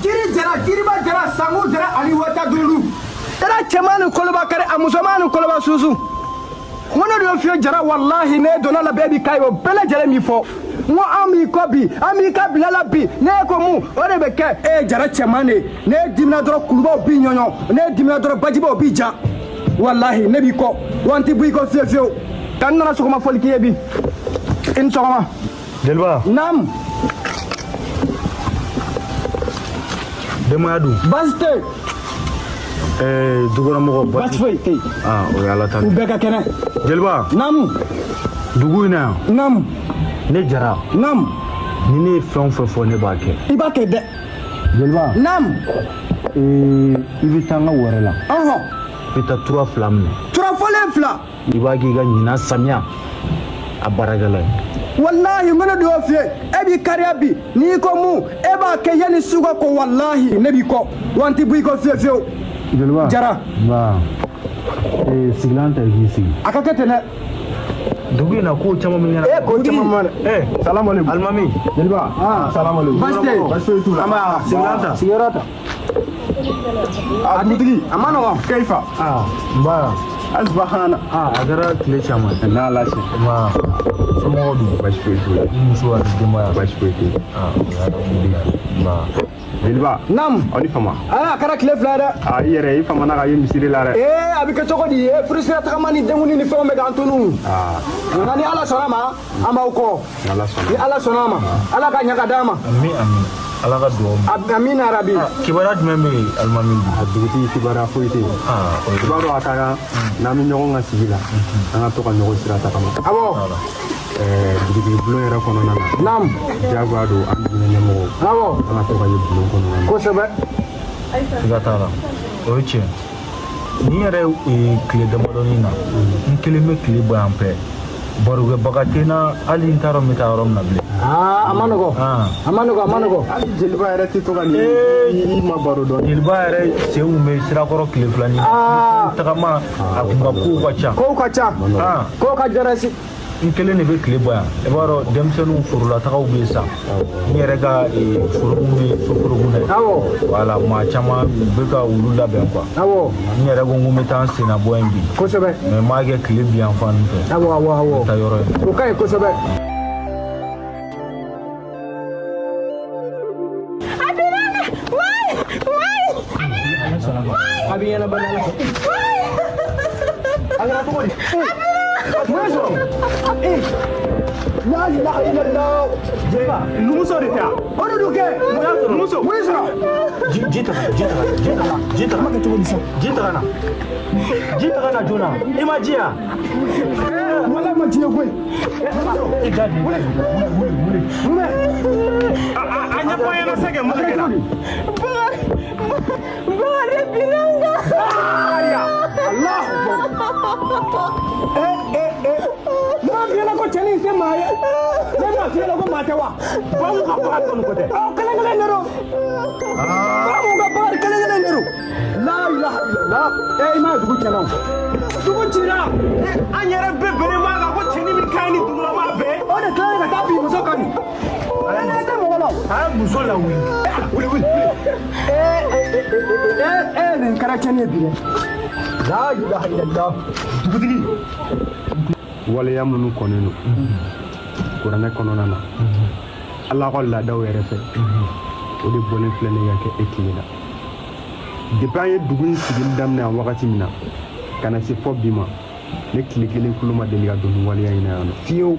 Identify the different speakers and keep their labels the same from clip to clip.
Speaker 1: Kiri jara, kiriba jara, sangu jara, ani wata dulu. Era cɛman ni koloba kari a musoman ni koloba susu. Ŋɔnɔ de y'o fiyɛ jara walahi ne donna la bɛɛ bi ka ye o bɛɛ lajɛlen min fɔ. N ko an b'i kɔ bi an b'i ka bila la bi ne ko mun o de bɛ kɛ e ye jara cɛman de ye ne dimina dɔrɔn kulubaw b'i ɲɔɲɔ ne dimina dɔrɔn bajibaw b'i ja walahi ne b'i kɔ wa n tɛ bɔ i kɔ fiyewu fiyewu ka n nana sɔgɔma fɔli k'i ye bi i ni sɔgɔma.
Speaker 2: Jeliba.
Speaker 1: Naam.
Speaker 2: Denbaya dun.
Speaker 1: Baasi tɛ yen.
Speaker 2: Dukɔnɔmɔgɔ
Speaker 1: baasi foyi tɛ yen.
Speaker 2: O ye Ala ta
Speaker 1: u bɛɛ ka kɛnɛ.
Speaker 2: Jeliba.
Speaker 1: Naam.
Speaker 2: Dugu in na yan.
Speaker 1: Naam.
Speaker 2: Ne jara.
Speaker 1: Naam.
Speaker 2: Ni ne ye fɛn o fɛn fɔ ne b'a kɛ.
Speaker 1: I b'a kɛ dɛ.
Speaker 2: Jeliba.
Speaker 1: Naam.
Speaker 2: I bɛ taa n ka wɛrɛ la.
Speaker 1: Ɔhɔn.
Speaker 2: I bɛ taa tura fila minɛ.
Speaker 1: Tura fɔlen fila.
Speaker 2: I b'a k'i ka ɲinan samiya a baarakɛla ye.
Speaker 1: Wallahi n bɛna don o fɛ yen e b'i kariya bi n'i ko mun e b'a kɛ yanni su ka ko wallahi ne b'i kɔ wa n tɛ bɔ i kɔ fiyewu fiyewu.
Speaker 2: Jeliba.
Speaker 1: Jara.
Speaker 2: Sigilan ta i k'i sigi.
Speaker 1: A ka kɛ ten dɛ.
Speaker 2: Dugu in na ko caman bɛ ɲɛna.
Speaker 1: Ko caman ma dɛ.
Speaker 2: Salamu aleykum. Alimami.
Speaker 1: Jeliba. Salamu aleykum. Baasi tɛ yen.
Speaker 2: Baasi foyi t'u la. An b'a sigilan ta.
Speaker 1: Sigiyɔrɔ ta. A dugutigi a ma nɔgɔn. Kɛyifa.
Speaker 2: N ba.
Speaker 1: Subahana.
Speaker 2: A kɛra tile caman.
Speaker 1: N'a lase.
Speaker 2: Ma somɔgɔw dun. Baasi foyi t'u la. Ni muso ani denbaya. Baasi foyi t'u la. Jeliba.
Speaker 1: Naam.
Speaker 2: Aw ni fama.
Speaker 1: A kɛra tile fila dɛ.
Speaker 2: I yɛrɛ i famana ka ye misiri la dɛ.
Speaker 1: A bɛ kɛ cogo di furusira tagama ni denkuni ni fɛnw bɛ k'an tunu. Nka ni Ala sɔnna ma an b'aw kɔ. Ni Ala sɔnna ma Ala ka ɲɛ ka d'an ma.
Speaker 2: Ami. Ala ka dugawu ma.
Speaker 1: Amina yarabi.
Speaker 2: Kibaruya jumɛn bɛ yen Alimami?
Speaker 3: Dugutigi kibaruya foyi tɛ yen. I b'a dɔn a ka kan n'an bɛ ɲɔgɔn ka sigi la an ka to ka ɲɔgɔn sira tagama.
Speaker 1: Awɔ.
Speaker 3: Dugutigi bulon yɛrɛ kɔnɔna na.
Speaker 1: Naam.
Speaker 3: Diyagoya don an dugukolo ɲɛmɔgɔw.
Speaker 1: Awɔ.
Speaker 3: An ka to ka ye bulon kɔnɔna na.
Speaker 1: Kosɛbɛ.
Speaker 2: Siga t'a la o ye tiɲɛ. Ni yɛrɛ tile damadɔni na n kelen bɛ tile bɔ yan fɛ barokɛbaga tɛ n na hali n t'a dɔn n bɛ taa yɔrɔ min na bilen.
Speaker 1: A ma nɔgɔn. A ma nɔgɔn.
Speaker 3: Hali jeliba yɛrɛ tɛ to ka nin ma baro dɔn.
Speaker 2: Jeliba yɛrɛ sen kun bɛ sirakɔrɔ tile fila ni tagama a kun ka kow ka ca.
Speaker 1: Kow ka ca. Kow ka jarasi.
Speaker 2: N kelen de bɛ tile bɔ yan i b'a dɔn denmisɛnninw forolatagaw bɛ yen sa n yɛrɛ ka forokun bɛ soforokun dɛ wala maa caman bɛ ka olu labɛn quoi n yɛrɛ ko n ko n bɛ taa n senna bɔ yen bi
Speaker 1: kosɛbɛ
Speaker 2: mais n b'a kɛ tile bi yan fan fɛ n bɛ taa yɔrɔ in
Speaker 1: o ka ɲi kosɛbɛ. A bɛ ɲɛnabɔ n'Ala fɛ. A kɛra cogo di? Mun ye sɔrɔ? La ilaha illallah. Jeliba, numuso de tɛ yan. O de don kɛ. Mun y'a sɔrɔ? Numuso. Mun ye sɔrɔ? Ji ta ka na. Ma kɛ cogo di sa? Ji ta ka na joona. I ma ji yan? Wala ma ji ye koyi. I da di. Wuli. A ɲɛfɔ an ɲɛna sɛgɛ mun de kɛra? Bakari Bilanga. Allah. N'a fiyɛla ko cɛnin in tɛ maa ye ne b'a fiyɛla ko maa tɛ wa baw ka baara kɔni ko tɛ kelen-kelen de don baw ka baara kelen-kelen de don la ilaha illallah i m'a dugu tiɲɛna o dugu cira an yɛrɛ bɛɛ bɛnnen b'a kan ko cɛnin min ka ɲi ni dugulama bɛɛ o de tilala ka taa bin muso kan nin ne tɛ mɔgɔ la a ye muso lawuli wuli nin kɛra cɛnin ye bi dɛ la ilaha illallah dugutigi
Speaker 3: waleya minnu kɔnnen don kuranɛ kɔnɔna na Ala ka laadaw yɛrɛ fɛ o de bɔlen filɛ ne ka kɛ e tile la depuis an ye dugu in sigili daminɛ yan wagati min na ka na se fɔ bi ma ne tile kelen kulo ma deli ka don ni waleya in na yan nɔ fiyewu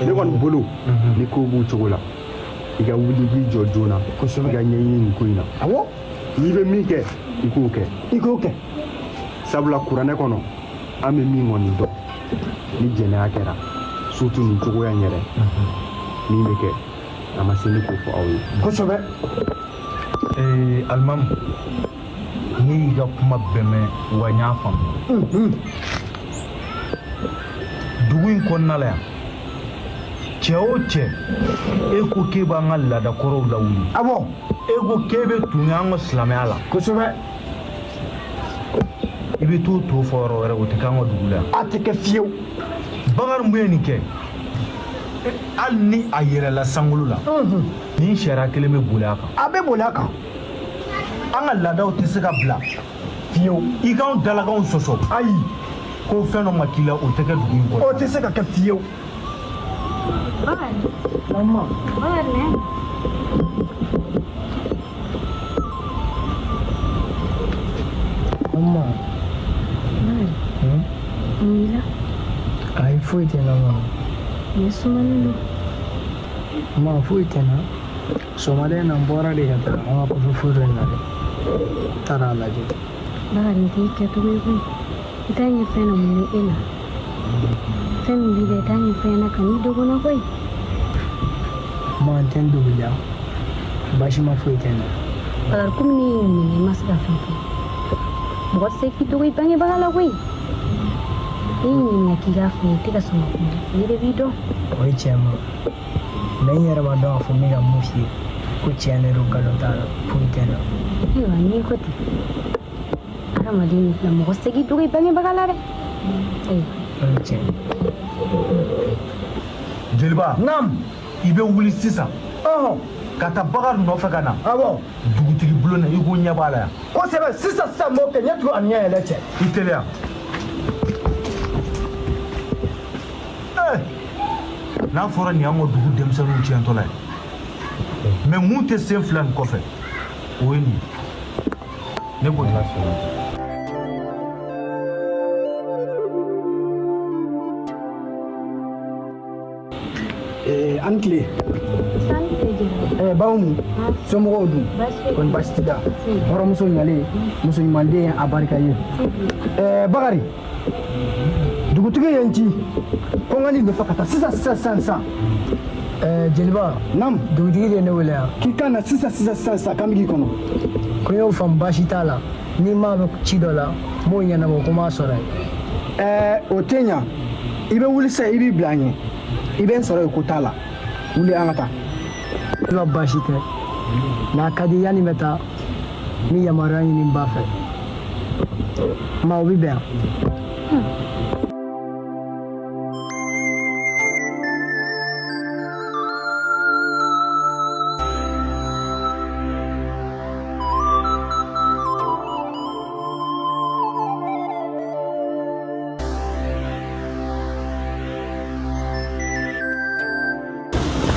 Speaker 3: ne kɔni bolo ni ko b'u cogo la i ka wuli k'i jɔ joona i ka ɲɛɲini nin ko in na n'i bɛ min kɛ i k'o kɛ sabula kuranɛ kɔnɔ an bɛ min kɔni dɔn ni jɛnɛya kɛra surtout nin cogoya in yɛrɛ min bɛ kɛ a ma se ne k'o fɔ aw ye
Speaker 1: kosɛbɛ.
Speaker 2: Alimamu ne y'i ka kuma bɛɛ mɛn wa n y'a faamu dugu in kɔnɔna la yan cɛ o cɛ e ko k'e b'an ka laadakɔrɔw lawuli e ko k'e bɛ tun y'an ka silamɛya la
Speaker 1: kosɛbɛ.
Speaker 2: I bɛ t'o fɔ yɔrɔ wɛrɛ o tɛ k'an ka dugu la
Speaker 1: a tɛ kɛ fiyewu.
Speaker 2: Bakari mun ye nin kɛ hali ni a yɛrɛla sankolo la ni sariya kelen bɛ boli a kan.
Speaker 1: A bɛ boli a kan.
Speaker 2: An ka laadaw tɛ se ka bila fiyewu i k'anw dalakanw sɔsɔ ayi ko fɛn dɔ ma k'i la o tɛ kɛ dugu in kɔnɔ.
Speaker 1: O tɛ se ka kɛ fiyewu.
Speaker 4: Mama.
Speaker 5: Mila.
Speaker 4: Ai foyi tɛ na ma.
Speaker 5: Ne sumalen don.
Speaker 4: Ma foyi tɛ na. Sɔgɔmada in na n bɔra de ka taa an ka kɔfɛ in na dɛ. Taara a lajɛ.
Speaker 5: Bakari n t'i kɛcogo ye koyi. I t'a ɲɛ fɛn na mun ye e la. Fɛn min b'i la i t'a ɲɛ fɛn na ka n'i dɔgɔnɔ koyi.
Speaker 4: Ma n tɛ n dogo la. Baasi ma foyi tɛ na.
Speaker 5: Bakari komi ne y'i ɲininka i ma se ka fɛn fɔ. Mɔgɔ tɛ se k'i dogo i bangebaga la koyi. Ne y'i ɲininka k'i k'a fɔ n ye i tɛ ka sɔn ka kuma. Ne de b'i dɔn.
Speaker 4: O ye tiɲɛ ma. Mɛ n yɛrɛ b'a dɔn k'a fɔ n bɛ ka mun f'i ye ko tiɲɛ de don nkalon t'a la foyi tɛ na.
Speaker 5: Ayiwa n'i ko ten. Adamaden min filɛ mɔgɔ tɛ se k'i dogo i bangebaga la dɛ. Ayiwa.
Speaker 4: O ye tiɲɛ.
Speaker 2: Jeliba.
Speaker 1: Naam.
Speaker 2: I bɛ wuli sisan. Ka taa Bakari nɔfɛ ka na.
Speaker 1: Awɔ.
Speaker 2: Dugutigi bulon na i ko ɲɛ b'a la yan.
Speaker 1: Kosɛbɛ sisan n b'o kɛ ɲɛ tugu ani ɲɛ yɛlɛ cɛ.
Speaker 2: I teliya. N'a fɔra nin y'an ka dugu denmisɛnninw tiɲɛtɔla ye mais mun tɛ sen fila nin kɔfɛ o ye nin ne b'o de la
Speaker 1: an tile. Bawo mun somɔgɔw dun kɔni baasi t'i la hɔrɔnmuso ɲalen muso ɲumanden a barika ye. Bakari dugutigi ye n ci ko n ka nin nɔfɛ ka taa sisan.
Speaker 4: Jeliba.
Speaker 1: Naam.
Speaker 4: Dugutigi de ye ne wele yan.
Speaker 1: K'i ka na sisan k'an bɛ k'i kɔnɔ.
Speaker 4: Ko n y'o faamu baasi t'a la ni maa bɛ ci dɔ la n b'o ɲɛnabɔ ko n b'a sɔrɔ yen.
Speaker 1: O tɛ ɲa i bɛ wuli sisan i b'i bila an ɲɛ i bɛ n sɔrɔ yen ko t'a la wuli an ka taa.
Speaker 4: I ka baasi tɛ nka a ka di yanni n bɛ taa n bɛ yamaruya ɲini n ba fɛ. Ma o bɛ bɛn yan.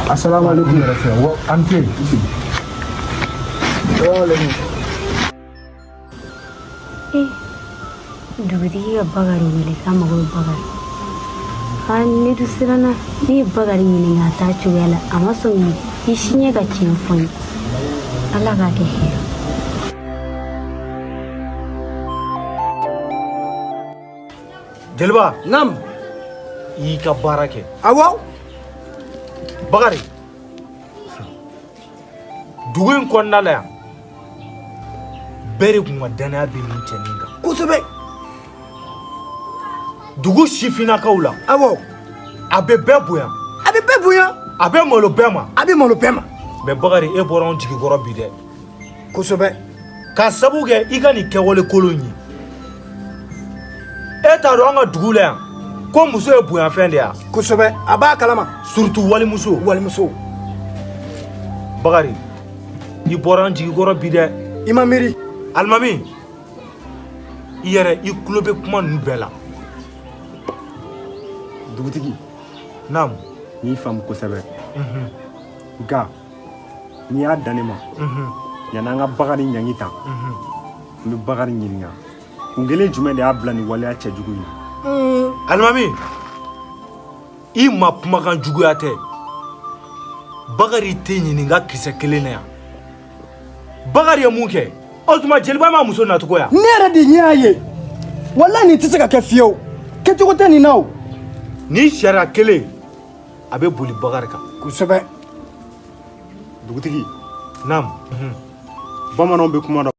Speaker 1: Assalamualaikum.
Speaker 2: Anke.
Speaker 5: Dugutigi ka Bakari wele k'a mago bɛ Bakari. Ne dun siranna ne ye Bakari ɲininka a t'a cogoya la a ma sɔn i siɲɛ ka tiɲɛ fɔ n ye. Ala k'a kɛ hɛrɛ.
Speaker 2: Jeliba.
Speaker 1: Naam.
Speaker 2: I y'i ka baara kɛ.
Speaker 1: Awɔ.
Speaker 2: Bakari dugu in kɔnɔna la yan bɛɛ de tun ka danaya bɛ nin cɛnin kan.
Speaker 1: Kosɛbɛ.
Speaker 2: Dugu sifinnakaw la.
Speaker 1: Awɔ.
Speaker 2: A bɛ bɛɛ bonya.
Speaker 1: A bɛ bɛɛ bonya.
Speaker 2: A bɛ malo bɛɛ ma.
Speaker 1: A bɛ malo bɛɛ ma.
Speaker 2: Mais Bakari e bɔra anw jigikɔrɔ bi dɛ.
Speaker 1: Kosɛbɛ.
Speaker 2: K'a sabu kɛ i ka nin kɛwale kolon ye. E t'a dɔn an ka dugu la yan ko muso ye bonyafɛn de ye.
Speaker 1: Kosɛbɛ a b'a kalama.
Speaker 2: Surtout walimuso.
Speaker 1: Walimuso.
Speaker 2: Bakari i bɔra an jigikɔrɔ bi dɛ.
Speaker 1: I ma miiri.
Speaker 2: Alimami i yɛrɛ i tulo bɛ kuma ninnu bɛɛ la.
Speaker 3: Dugutigi.
Speaker 2: Naam.
Speaker 3: N'i faamu kosɛbɛ. Nka n'i y'a dan ne ma yanni an ka Bakari ɲangi tan n bɛ Bakari ɲininka kun kelen jumɛn de y'a bila nin waleya cɛjugu ye.
Speaker 2: Alimami i ma kumakan juguya tɛ. Bakari tɛ ɲininka kisɛ kelen na yan. Bakari ye mun kɛ o tuma Jeliba ma muso nacogo ya.
Speaker 1: Ne yɛrɛ de ɲɛ y'a ye walahi nin tɛ se ka kɛ fiyewu kɛcogo tɛ nin na o.
Speaker 2: Ni sariya kelen a bɛ boli Bakari kan.
Speaker 1: Kosɛbɛ.
Speaker 3: Dugutigi.
Speaker 2: Naam.
Speaker 3: Bamananw bɛ kuma dɔ